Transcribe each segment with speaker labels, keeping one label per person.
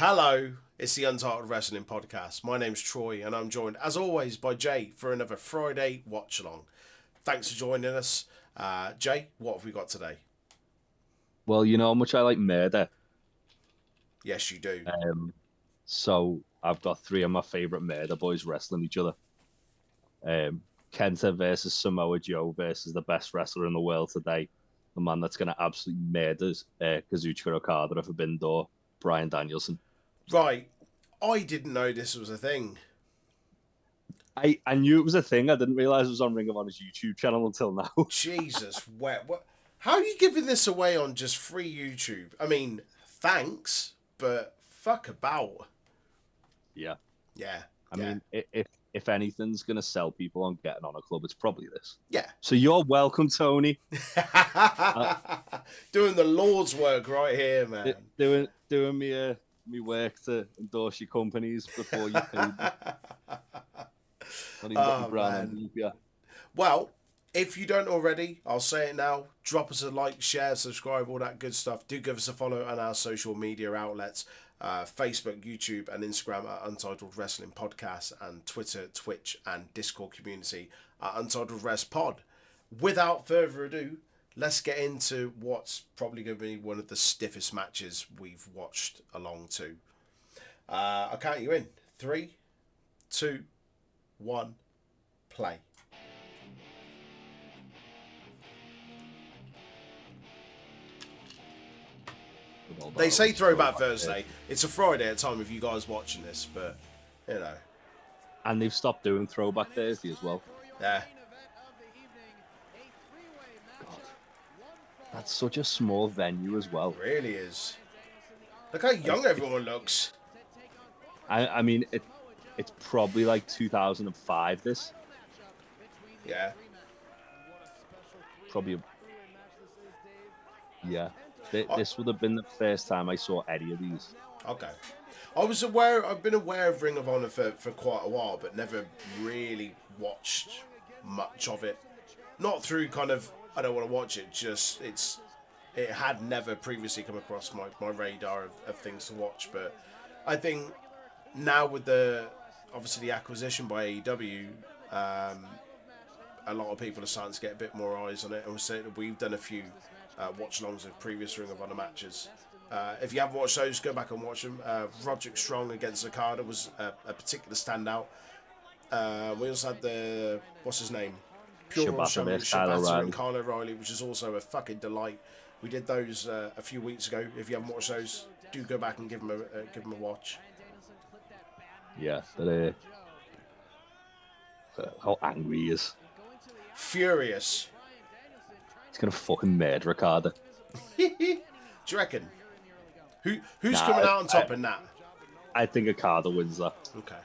Speaker 1: Hello, it's the Untitled Wrestling Podcast. My name's Troy, and I'm joined, as always, by Jay for another Friday watch along. Thanks for joining us. Jay, what have we got today?
Speaker 2: Well, you know how much I like murder.
Speaker 1: Yes, you do.
Speaker 2: So I've got three of my favorite murder boys wrestling each other. Kenta versus Samoa Joe versus the best wrestler in the world today. The man that's going to absolutely murder Kazuchika Okada at Forbidden Door, Bryan Danielson.
Speaker 1: Right, I didn't know this was a thing.
Speaker 2: I knew it was a thing. I didn't realize it was on Ring of Honor's YouTube channel until now.
Speaker 1: Jesus, what? How are you giving this away on just free YouTube? I mean, thanks, but fuck about.
Speaker 2: Yeah.
Speaker 1: Yeah.
Speaker 2: I mean, if anything's going to sell people on getting on a club, it's probably this.
Speaker 1: Yeah.
Speaker 2: So you're welcome, Tony.
Speaker 1: Doing the Lord's work right here, man.
Speaker 2: Doing me work to endorse your companies before you pay me. Not even got your brand underneath you.
Speaker 1: Well, if you don't already, I'll say it now. Drop us a like, share, subscribe, all that good stuff. Do give us a follow on our social media outlets. Facebook, YouTube, and Instagram at Untitled Wrestling Podcast, and Twitter, Twitch, and Discord community at Untitled Rest Pod. Without further ado, let's get into what's probably going to be one of the stiffest matches we've watched along to. I'll count you in. 3, 2, 1, play. They say Throwback Thursday. It's a Friday at the time of you guys watching this, but, you know.
Speaker 2: And they've stopped doing Throwback Thursday as well.
Speaker 1: Yeah.
Speaker 2: God. That's such a small venue as well.
Speaker 1: It really is. Look how young everyone looks.
Speaker 2: I mean, it's probably like 2005, this.
Speaker 1: Yeah.
Speaker 2: Probably. Yeah. This would have been the first time I saw any of these.
Speaker 1: Okay. I've been aware of Ring of Honor for quite a while, but never really watched much of it. Not through kind of, I don't want to watch it, just it had never previously come across my radar of things to watch. But I think now with obviously the acquisition by AEW, a lot of people are starting to get a bit more eyes on it, and we've done a few watch-alongs of previous Ring of Honor matches. If you haven't watched those, go back and watch them. Roderick Strong against Okada was a particular standout. We also had what's his name? Pure Shibata and Kyle O'Reilly, which is also a fucking delight. We did those a few weeks ago. If you haven't watched those, do go back and give them a watch.
Speaker 2: Yeah, but how angry he is.
Speaker 1: Furious.
Speaker 2: He's gonna fucking murder Okada.
Speaker 1: Do you reckon? Who's coming out on top in that?
Speaker 2: I think Okada wins that.
Speaker 1: Okay.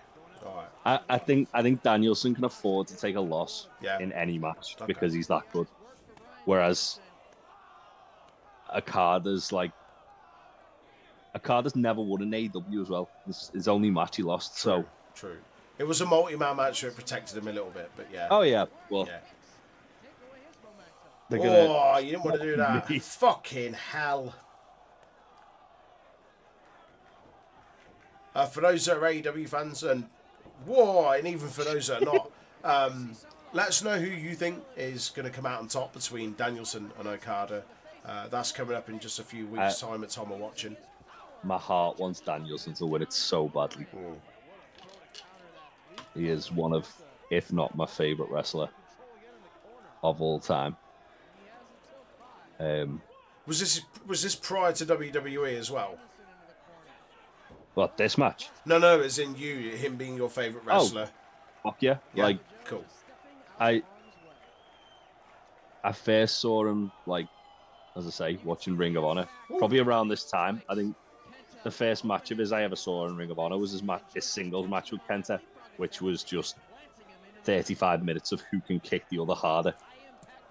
Speaker 1: All right.
Speaker 2: I think Danielson can afford to take a loss
Speaker 1: in
Speaker 2: any match because he's that good. Whereas Okada's never won an AEW as well. It's his only match he lost.
Speaker 1: True. It was a multi-man match, so it protected him a little bit, but yeah.
Speaker 2: Oh yeah. Well.
Speaker 1: Yeah.
Speaker 2: You
Speaker 1: didn't want to do that. Fucking hell. For those that are AEW fans, and even for those that are not, let us know who you think is going to come out on top between Danielson and Okada. That's coming up in just a few weeks' time at time of watching.
Speaker 2: My heart wants Danielson to win it so badly. He is one of, if not my favourite wrestler of all time.
Speaker 1: Was this prior to WWE as well?
Speaker 2: What, this match?
Speaker 1: No, as in him being your favourite wrestler.
Speaker 2: Oh, fuck yeah. Like,
Speaker 1: cool.
Speaker 2: I first saw him, like, as I say, watching Ring of Honor. Probably around this time. I think the first match of his I ever saw in Ring of Honor was his singles match with Kenta, which was just 35 minutes of who can kick the other harder.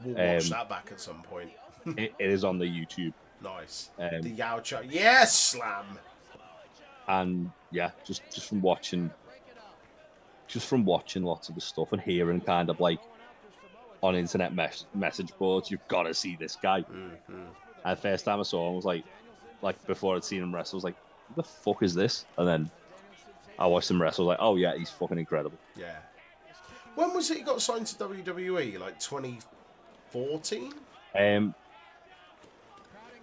Speaker 1: We'll watch that back at some point.
Speaker 2: It is on the YouTube.
Speaker 1: Nice. The Yao Cha. Yes, slam.
Speaker 2: And yeah, just from watching lots of the stuff and hearing kind of like on internet message boards, you've got to see this guy.
Speaker 1: Mm-hmm.
Speaker 2: And the first time I saw him was like before I'd seen him wrestle, I was like, What the fuck is this? And then I watched him wrestle. Like, oh yeah, he's fucking incredible.
Speaker 1: Yeah. When was it he got signed to WWE? Like 2014?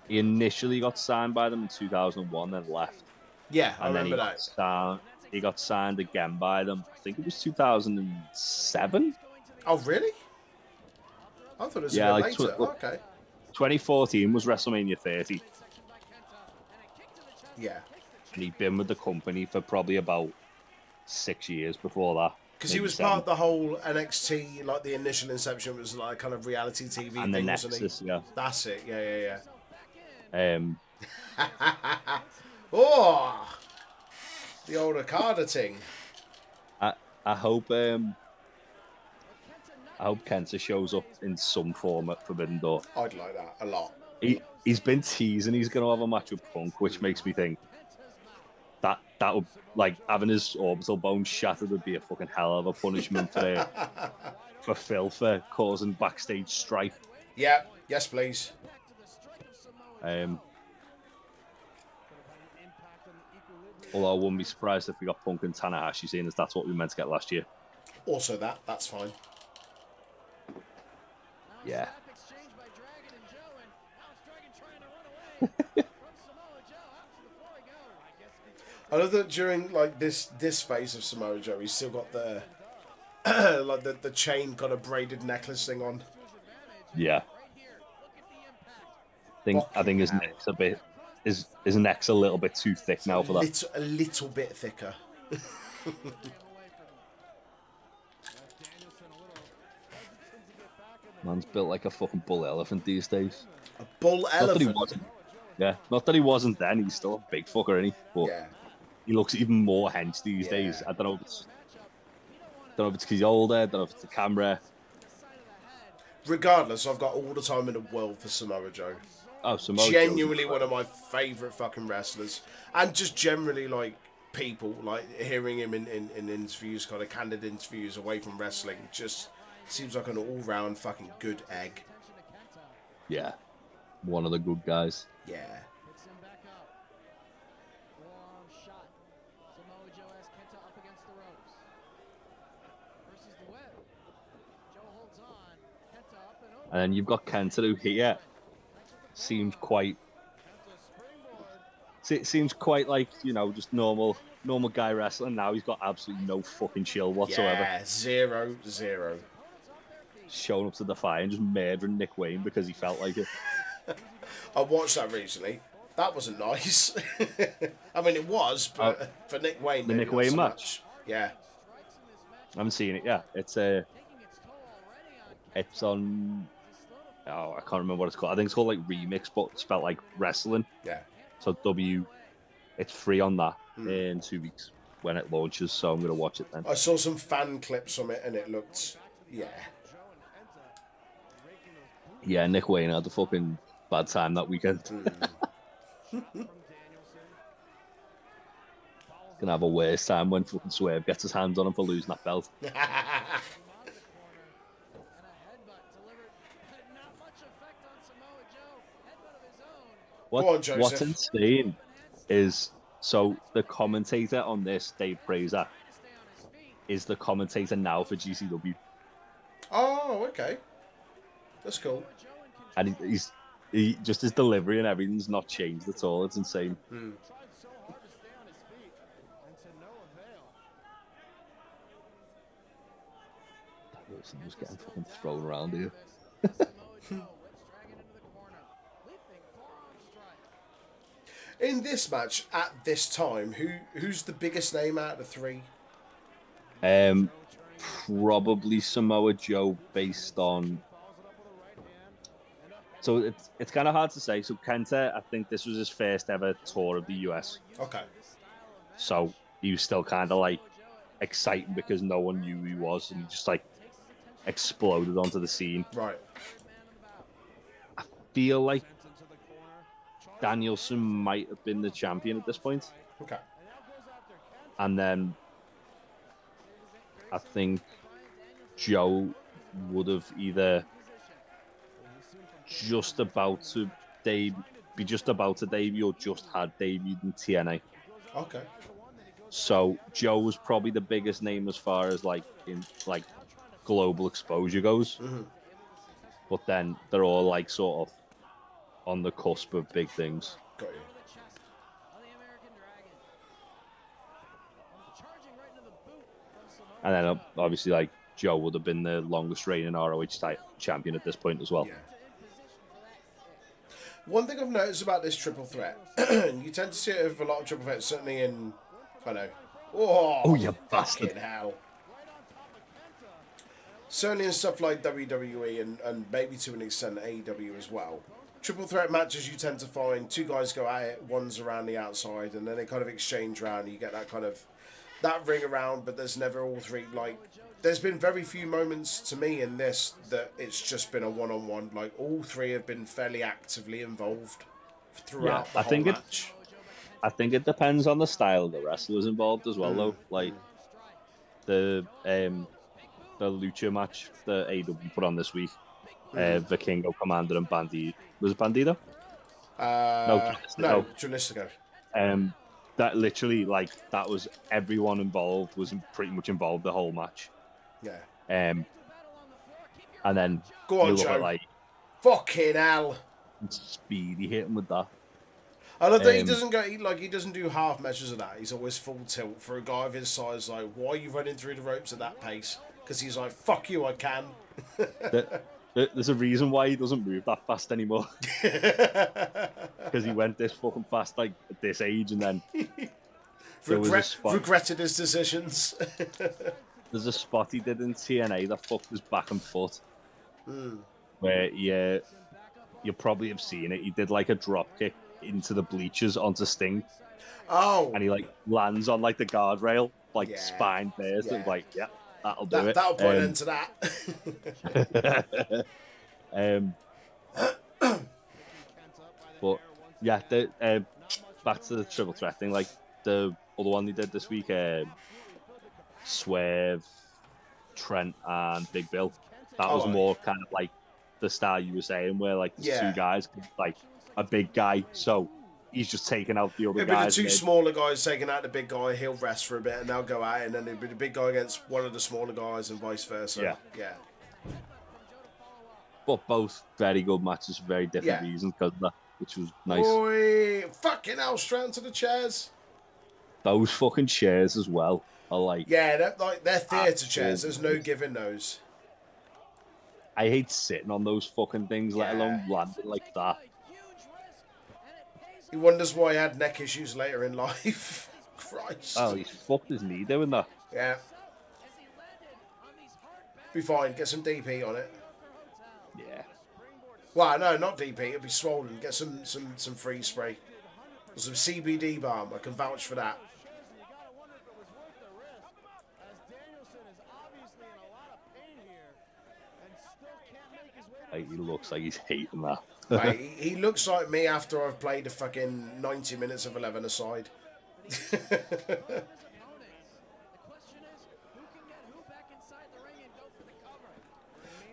Speaker 2: He initially got signed by them in 2001, then left,
Speaker 1: Yeah, I
Speaker 2: and then
Speaker 1: remember that.
Speaker 2: he got signed again by them. I think it was 2007.
Speaker 1: Oh, really? I thought it was a
Speaker 2: Yeah,
Speaker 1: bit
Speaker 2: like
Speaker 1: later. Okay.
Speaker 2: 2014 was WrestleMania 30,
Speaker 1: Yeah.
Speaker 2: and he'd been with the company for probably about 6 years before that,
Speaker 1: Because he
Speaker 2: maybe
Speaker 1: was part
Speaker 2: seven.
Speaker 1: of the whole NXT, like the initial inception was like kind of reality TV
Speaker 2: And the
Speaker 1: thing, wasn't he?
Speaker 2: Nexus, yeah.
Speaker 1: That's it. Yeah.
Speaker 2: Um,
Speaker 1: Oh, the old Okada thing.
Speaker 2: I I hope Kenta shows up in some form at Forbidden Door.
Speaker 1: I'd like that a lot.
Speaker 2: He's been teasing he's going to have a match with Punk, which makes me think that would, like, having his orbital bone shattered would be a fucking hell of a punishment for Phil for causing backstage strife.
Speaker 1: Yeah. Yes, please.
Speaker 2: Although I wouldn't be surprised if we got Punk and Tanahashi, seeing as that's what we meant to get last year.
Speaker 1: Also, that's fine.
Speaker 2: Yeah.
Speaker 1: I love that during like this phase of Samoa Joe, he's still got the like the chain kind of braided necklace thing on.
Speaker 2: Yeah. I think his neck's a bit his neck's a little bit too thick now for that.
Speaker 1: A little bit thicker.
Speaker 2: Man's built like a fucking bull elephant these days.
Speaker 1: A bull elephant.
Speaker 2: Not that he wasn't. Yeah, not that he wasn't then. He's still a big fucker, isn't he? But
Speaker 1: yeah.
Speaker 2: He looks even more hench these days. I don't know if it's because he's older. I don't know if it's the camera.
Speaker 1: Regardless, I've got all the time in the world for Samoa Joe.
Speaker 2: Oh, Samoa
Speaker 1: genuinely one of my favourite fucking wrestlers, and just generally like people, like hearing him in interviews, kind of candid interviews away from wrestling, just seems like an all-round fucking good egg.
Speaker 2: Yeah, one of the good guys.
Speaker 1: Yeah.
Speaker 2: And then you've got Kenta, who here seems quite like, you know, just normal guy wrestling. Now he's got absolutely no fucking chill whatsoever.
Speaker 1: Yeah, zero.
Speaker 2: Showing up to Defy and just murdering Nick Wayne because he felt like it.
Speaker 1: I watched that recently. That wasn't nice. I mean, it was, but for Nick Wayne,
Speaker 2: the Nick Wayne match.
Speaker 1: Much. Yeah.
Speaker 2: I haven't seen it. Yeah, it's on. Oh, I can't remember what it's called. I think it's called like Remix, but spelled like wrestling.
Speaker 1: Yeah.
Speaker 2: So it's free on that in 2 weeks when it launches. So I'm gonna watch it then.
Speaker 1: I saw some fan clips from it, and it looked, yeah.
Speaker 2: Yeah, Nick Wayne had a fucking bad time that weekend. Gonna have a worse time when fucking Swerve gets his hands on him for losing that belt. What's insane is, so the commentator on this, Dave Fraser, is the commentator now for GCW.
Speaker 1: Oh, okay. That's cool.
Speaker 2: And he just his delivery and everything's not changed at all. It's insane. I'm just getting fucking thrown around here.
Speaker 1: In this match, at this time, who's the biggest name out of the three?
Speaker 2: Probably Samoa Joe, based on. So it's kind of hard to say. So Kenta, I think this was his first ever tour of the US.
Speaker 1: Okay.
Speaker 2: So he was still kind of like exciting because no one knew who he was, and he just like exploded onto the scene.
Speaker 1: Right.
Speaker 2: I feel like Danielson might have been the champion at this point.
Speaker 1: Okay.
Speaker 2: And then I think Joe would have either just about to be just about to debut or just had debuted in TNA.
Speaker 1: Okay.
Speaker 2: So Joe was probably the biggest name as far as like in like global exposure goes.
Speaker 1: Mm-hmm.
Speaker 2: But then they're all like sort of on the cusp of big things.
Speaker 1: Got you.
Speaker 2: And then obviously like Joe would have been the longest reigning ROH champion at this point as well.
Speaker 1: Yeah. One thing I've noticed about this triple threat, you tend to see it with a lot of triple threats, certainly in, I know,
Speaker 2: Oh, you
Speaker 1: fucking
Speaker 2: bastard.
Speaker 1: hell. Certainly in stuff like WWE and maybe to an extent AEW as well. Triple threat matches, you tend to find two guys go at it, one's around the outside, and then they kind of exchange around. You get that kind of that ring around, but there's never all three. Like, there's been very few moments to me in this that it's just been a one-on-one. Like, all three have been fairly actively involved throughout the whole match.
Speaker 2: I think it depends on the style of the wrestlers involved as well, though. Like the Lucha match that AEW put on this week, Vikingo, Commander, and Bandido. Was it Bandido?
Speaker 1: No, Dralistico.
Speaker 2: That literally, like, that was everyone involved was pretty much involved the whole match.
Speaker 1: Yeah.
Speaker 2: And then
Speaker 1: go on,
Speaker 2: you look
Speaker 1: Joe.
Speaker 2: at like
Speaker 1: fucking hell.
Speaker 2: Speedy hit him with that.
Speaker 1: I love that he doesn't do half measures of that. He's always full tilt for a guy of his size. Like, why are you running through the ropes at that pace? Because he's like, fuck you, I can.
Speaker 2: There's a reason why he doesn't move that fast anymore. Because he went this fucking fast, like, at this age, and then
Speaker 1: regretted his decisions.
Speaker 2: There's a spot he did in TNA that fucked his back and foot. Where you probably have seen it. He did like a drop kick into the bleachers onto Sting.
Speaker 1: Oh.
Speaker 2: And he like lands on like the guardrail, like spine first. Yeah. And like, yeah, that'll do it.
Speaker 1: That'll put an end to that.
Speaker 2: But yeah, back to the triple threat thing. Like the other one they did this week, Swerve, Trent, and Big Bill. That was more kind of like the style you were saying, where like there's two guys, like a big guy, so he's just taking out the other guys.
Speaker 1: The two smaller guys taking out the big guy, he'll rest for a bit and they'll go out, and then it'll be the big guy against one of the smaller guys and vice versa. Yeah.
Speaker 2: But both very good matches for very different reasons because of that, which was nice.
Speaker 1: Boy, fucking hell, straight to the chairs.
Speaker 2: Those fucking chairs as well are like...
Speaker 1: Yeah, they're theatre chairs. There's no giving those.
Speaker 2: I hate sitting on those fucking things, let alone landing like that.
Speaker 1: He wonders why he had neck issues later in life. Christ.
Speaker 2: Oh, he's fucked his knee doing that.
Speaker 1: Yeah. Be fine. Get some DP on it.
Speaker 2: Yeah.
Speaker 1: Well, no, not DP. It'll be swollen. Get some freeze spray. Or some CBD balm. I can vouch for that. Like,
Speaker 2: he looks like he's hating that.
Speaker 1: Right, he looks like me after I've played a fucking 90 minutes of 11 aside.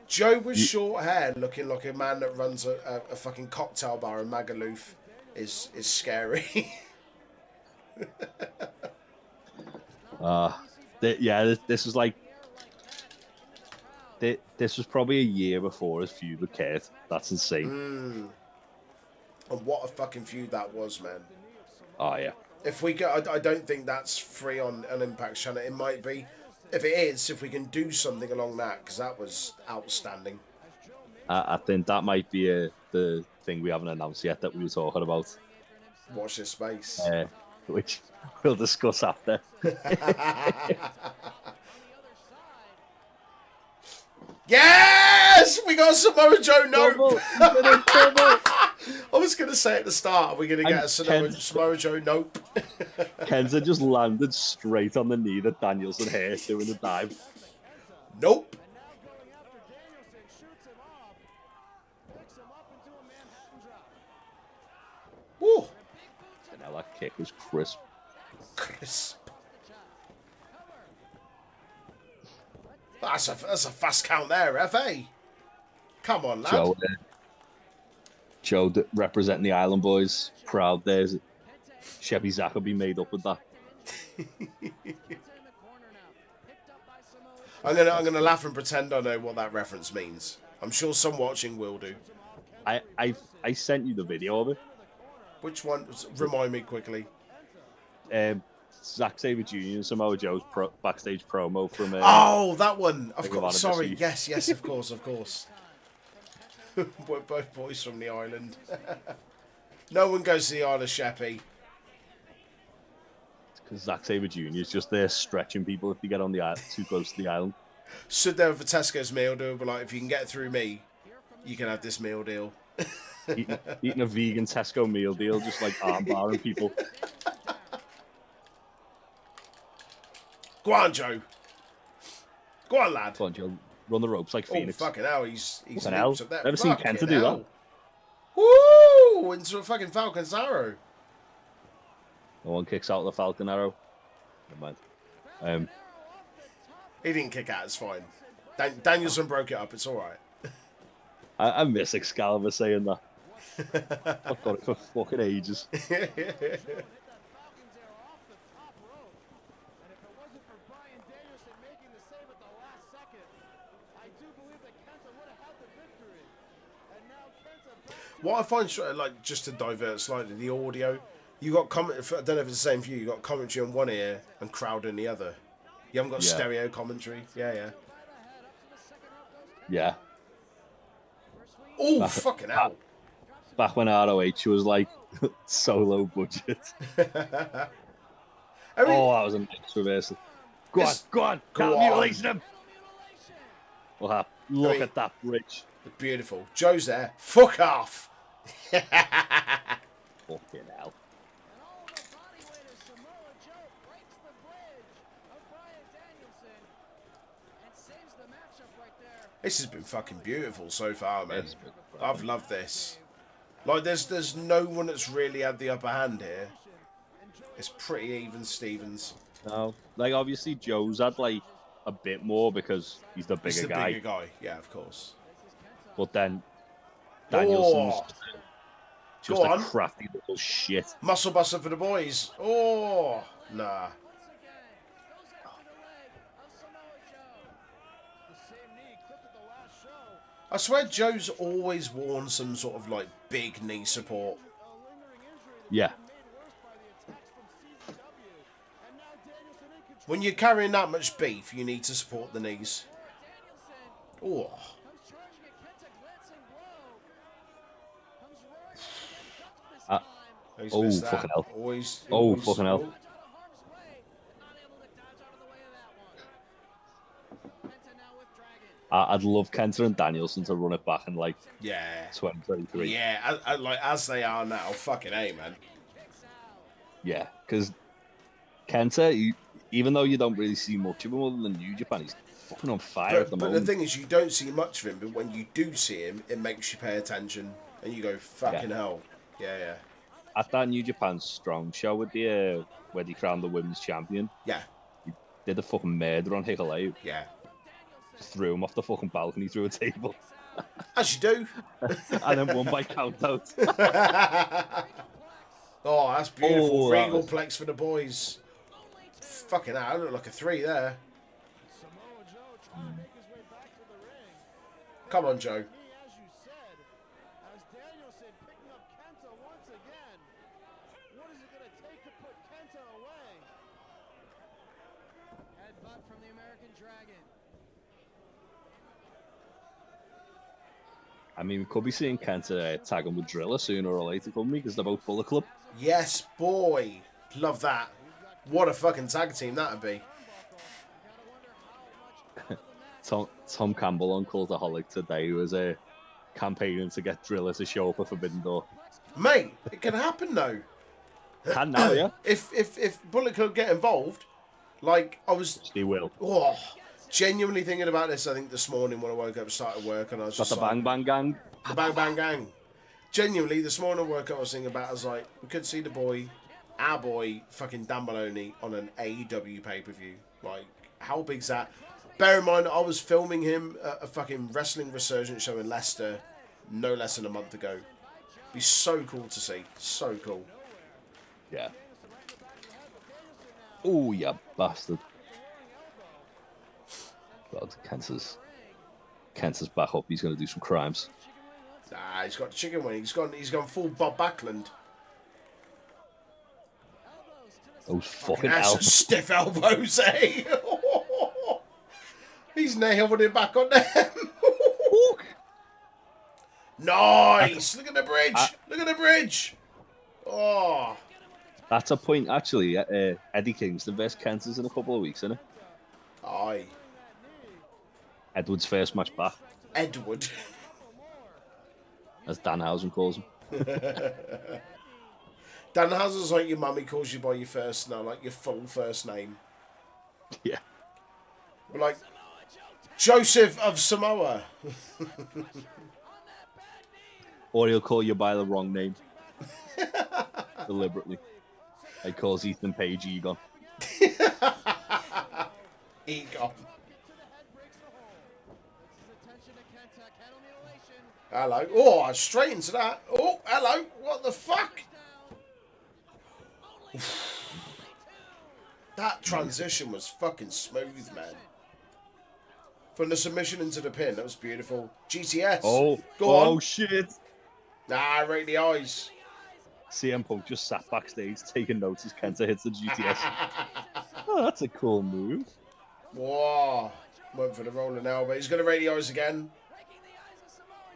Speaker 1: Joe with short hair, looking like a man that runs a fucking cocktail bar in Magaluf, is scary.
Speaker 2: This was like... This was probably a year before his feud with Kurt. That's insane.
Speaker 1: And what a fucking feud that was, man.
Speaker 2: Oh, yeah.
Speaker 1: If we get, I don't think that's free on an Impact channel. It might be. If it is, if we can do something along that, because that was outstanding.
Speaker 2: I think that might be the thing we haven't announced yet that we were talking about.
Speaker 1: Watch this space.
Speaker 2: Which we'll discuss after.
Speaker 1: Yes! We got Samoa Joe nope! I was going to say at the start, are we going to get a Samoa Joe nope?
Speaker 2: Kenta just landed straight on the knee that Danielson hit doing the dive.
Speaker 1: Nope. Woo!
Speaker 2: And now that kick was crisp. That's a fast count there, FA. Come on, lad. Joe representing the Island Boys. Proud there. Chevy Zach will be made up with that.
Speaker 1: I'm gonna laugh and pretend I know what that reference means. I'm sure some watching will do.
Speaker 2: I sent you the video of it.
Speaker 1: Which one? Remind me quickly.
Speaker 2: Zack Sabre Jr. and Samoa Joe's backstage promo from.
Speaker 1: Oh, that one. Of
Speaker 2: Ring of
Speaker 1: course.
Speaker 2: Honor
Speaker 1: Sorry.
Speaker 2: this week.
Speaker 1: Yes. Of course. We're both boys from the island. No one goes to the Isle of Sheppey.
Speaker 2: Because Zack Sabre Jr. is just there stretching people if they get on the island, too close to the island.
Speaker 1: Stood there with a Tesco's meal deal, but like, if you can get through me, you can have this meal deal.
Speaker 2: Eating a vegan Tesco meal deal, just like armbarring people.
Speaker 1: Go on, Joe. Go on, lad.
Speaker 2: Come on, Joe. Run the ropes like Phoenix.
Speaker 1: Oh, fucking hell. He's
Speaker 2: Fucking hell.
Speaker 1: up there.
Speaker 2: Never seen Kenta do that.
Speaker 1: Woo! Into a fucking Falcon's arrow.
Speaker 2: No one kicks out the Falcon arrow. Never mind.
Speaker 1: He didn't kick out, it's fine. Danielson broke it up, it's alright.
Speaker 2: I miss Excalibur saying that. I've got it for fucking ages. What
Speaker 1: I find, like, just to divert slightly, the audio, you got I don't know if it's the same for you, you got commentary on one ear and crowd in the other. You haven't got stereo commentary. Yeah.
Speaker 2: Yeah.
Speaker 1: Oh, fucking hell.
Speaker 2: Back when ROH was like so low budget.
Speaker 1: That
Speaker 2: was a nice reversal. Go on. Mutilation him. Look at that bridge.
Speaker 1: Beautiful. Joe's there. Fuck off.
Speaker 2: Fucking hell.
Speaker 1: This has been fucking beautiful so far, man. I've loved this. Like, there's no one that's really had the upper hand here. It's pretty even Stevens.
Speaker 2: No, like obviously Joe's had like a bit more because he's the bigger guy.
Speaker 1: Yeah, of course.
Speaker 2: But then Danielson's just a crafty little shit.
Speaker 1: Muscle buster for the boys. Oh, nah. I swear Joe's always worn some sort of like big knee support.
Speaker 2: Yeah.
Speaker 1: When you're carrying that much beef, you need to support the knees. Oh.
Speaker 2: Fucking hell.
Speaker 1: Always,
Speaker 2: fucking hell. I'd love Kenta and Danielson to run it back in like 2023.
Speaker 1: Yeah, like as they are now. Fucking A, man.
Speaker 2: Yeah, because Kenta, even though you don't really see much of him other than New Japan, he's fucking on fire at the moment.
Speaker 1: But the thing is, you don't see much of him, but when you do see him, it makes you pay attention and you go, fucking hell. Yeah.
Speaker 2: At that New Japan Strong show with the where they crowned the women's champion, he did a fucking murder on Hikuleo.
Speaker 1: Yeah.
Speaker 2: Threw him off the fucking balcony through a table.
Speaker 1: As you do.
Speaker 2: And then won by count out.
Speaker 1: Oh, that's beautiful. Regal plex for the boys. Fucking hell, I look like a 3 there. Come on, Joe.
Speaker 2: I mean, we could be seeing Kenta tag him with Driller sooner or later, couldn't we? Because they're both Bullet Club.
Speaker 1: Yes, boy. Love that. What a fucking tag team that would be.
Speaker 2: Tom Campbell on Cultaholic today was campaigning to get Driller to show up at Forbidden Door.
Speaker 1: Mate, it can happen though.
Speaker 2: Can now, yeah.
Speaker 1: If Bullet Club get involved, like I was.
Speaker 2: They will.
Speaker 1: Oh, genuinely thinking about this. I think this morning when I woke up and started work, and I was just
Speaker 2: the Bang Bang Gang.
Speaker 1: The Bang Bang Gang. Genuinely, this morning I woke up, I was thinking about. I was like, we could see our boy, fucking Dan Maloney on an AEW pay-per-view. Like, how big's that? Bear in mind, I was filming him at a fucking Wrestling Resurgence show in Leicester no less than a month ago. Be so cool to see. So cool.
Speaker 2: Yeah. Oh, you bastard. God, Kenta's back up. He's going to do some crimes.
Speaker 1: Nah, he's got chicken wing. He's gone full Bob Backlund.
Speaker 2: Those fucking
Speaker 1: That's
Speaker 2: elbows.
Speaker 1: stiff elbows, eh? He's nailed it back on them. Nice. Look at the bridge. Look at the bridge. Oh.
Speaker 2: That's a point, actually. Eddie Kingston versus Kenta's in a couple of weeks, isn't it?
Speaker 1: Aye.
Speaker 2: Edward's first match back,
Speaker 1: Edward.
Speaker 2: as Danhausen calls him.
Speaker 1: Danhausen's like your mummy calls you by your first name, like your full first name.
Speaker 2: Yeah.
Speaker 1: We're like, Joseph of Samoa.
Speaker 2: Or he'll call you by the wrong name. Deliberately. He calls Ethan Page Egon.
Speaker 1: Egon. Hello. Oh, straight into that. Oh, hello. What the fuck? That transition was fucking smooth, man. From the submission into the pin, that was beautiful. GTS. Go on.
Speaker 2: Oh, shit.
Speaker 1: Nah, right in the eyes.
Speaker 2: CM Punk just sat backstage taking notes as Kenta hits the GTS. Oh, that's a cool move.
Speaker 1: Whoa. Went for the rolling elbow. He's going to rate the eyes again.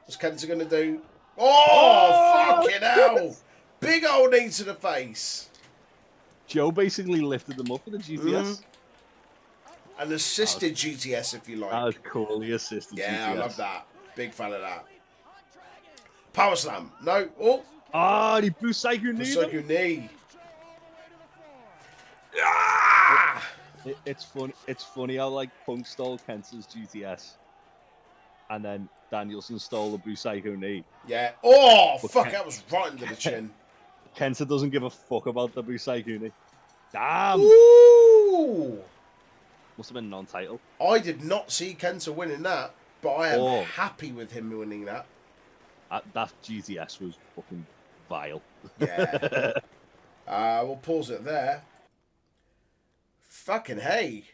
Speaker 1: What's Kenta going to do? Oh, fucking hell. Big old knee to the face.
Speaker 2: Joe basically lifted them up with the GTS.
Speaker 1: An assisted GTS, if you like.
Speaker 2: That was cool. He assisted GTS.
Speaker 1: Yeah, I love that. Big fan of that. Power slam. No. Oh.
Speaker 2: Ah, he Busaiku knee.
Speaker 1: Busaiku knee. Ah!
Speaker 2: It's funny. It's funny how like Punk stole Kenta's GTS, and then Danielson stole the Busaiku knee.
Speaker 1: Yeah. Oh, but fuck! That was right under the chin.
Speaker 2: Kenta doesn't give a fuck about the Busaiku knee. Damn.
Speaker 1: Ooh.
Speaker 2: Must have been non-title.
Speaker 1: I did not see Kenta winning that, but I am happy with him winning that.
Speaker 2: That GTS was fucking vile.
Speaker 1: Yeah. We'll pause it there. Fucking hey.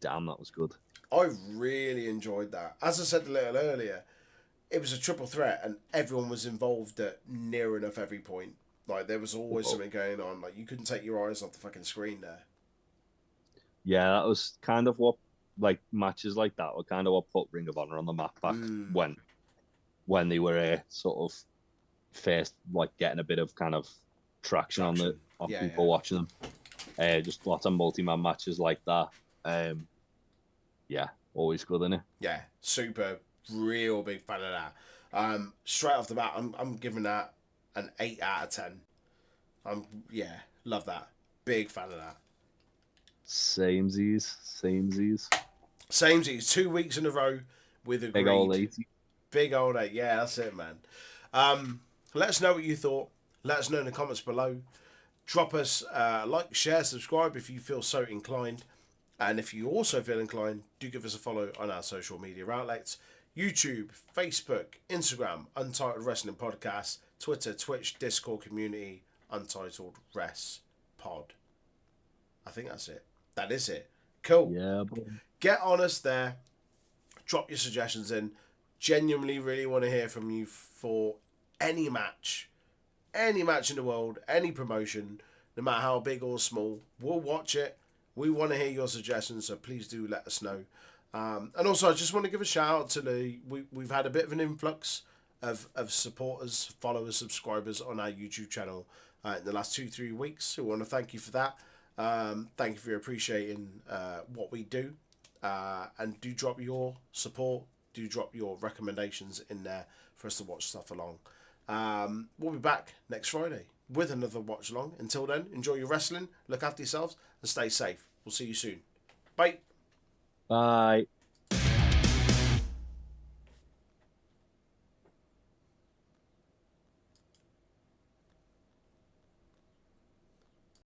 Speaker 2: Damn, that was good.
Speaker 1: I really enjoyed that. As I said a little earlier, it was a triple threat and everyone was involved at near enough every point. Like, there was always something going on. Like, you couldn't take your eyes off the fucking screen there.
Speaker 2: Yeah, that was kind of what, like, matches like that were kind of what put Ring of Honor on the map back when they were sort of first, like, getting a bit of kind of traction on people watching them. Just lots of multi-man matches like that. Yeah, always good, isn't it?
Speaker 1: Yeah, super, real big fan of that. Straight off the bat, I'm giving that an 8 out of 10. Love that. Big fan of that.
Speaker 2: Samesies.
Speaker 1: 2 weeks in a row with agreed.
Speaker 2: Big old 80.
Speaker 1: Big old 8. Yeah, that's it, man. Let us know what you thought. Let us know in the comments below. Drop us like, share, subscribe if you feel so inclined. And if you also feel inclined, do give us a follow on our social media outlets. YouTube, Facebook, Instagram, Untitled Wrestling Podcast, Twitter, Twitch, Discord community, Untitled Res Pod. I think that's it. That is it. Cool.
Speaker 2: Yeah, boy.
Speaker 1: Get on us there. Drop your suggestions in. Genuinely really want to hear from you for any match. Any match in the world, any promotion, no matter how big or small. We'll watch it. We want to hear your suggestions, so please do let us know. And also, I just want to give a shout out to we've had a bit of an influx of supporters, followers, subscribers on our YouTube channel in the last 2-3 weeks. So we want to thank you for that. Thank you for appreciating what we do. And do drop your support. Do drop your recommendations in there for us to watch stuff along. We'll be back next Friday with another watch along. Until then, enjoy your wrestling, look after yourselves, and stay safe. We'll see you soon. Bye.
Speaker 2: Bye.